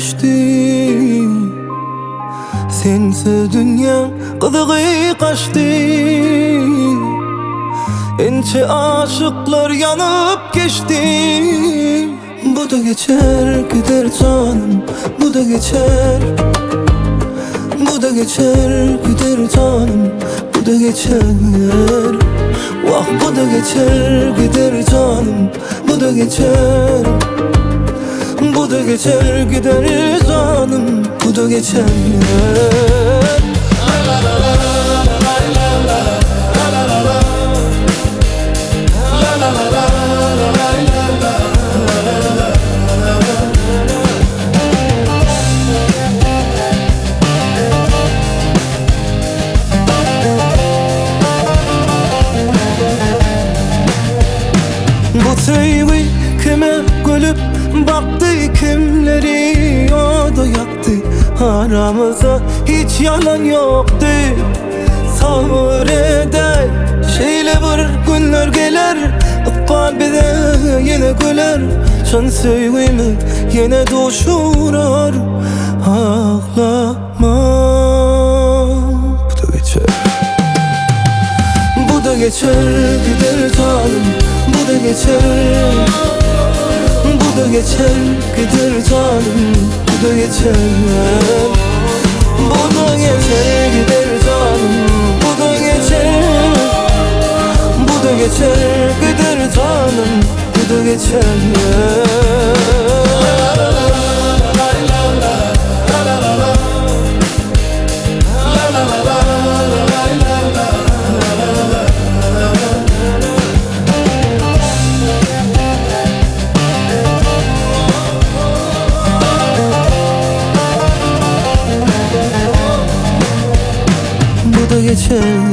geçti. Sensiz dünya kızığı kaçtı. Ence aşıklar yanıp geçti. Bu da geçer gider canım, bu da geçer. Bu da geçer gider canım, bu da geçer. Vah bu da geçer gider canım, bu da geçer. Bu da geçer gider canım, bu da geçer. Bu sevgi kime gülüp baktı, kimleri o da yaktı. Aramıza hiç yalan yoktu. Sabreder şeyle bir günler gelir, kalbide yine güler. Can sevgimi yine doşurar. Ağlama, bu da geçer. Bu da geçer gider canım, bu da geçer. Bu da geçer gider canım, bu da geçer. Bu da geçer gider canım, bu da geçer. Bu da geçer gider canım, bu da geçer. Bu da geçer.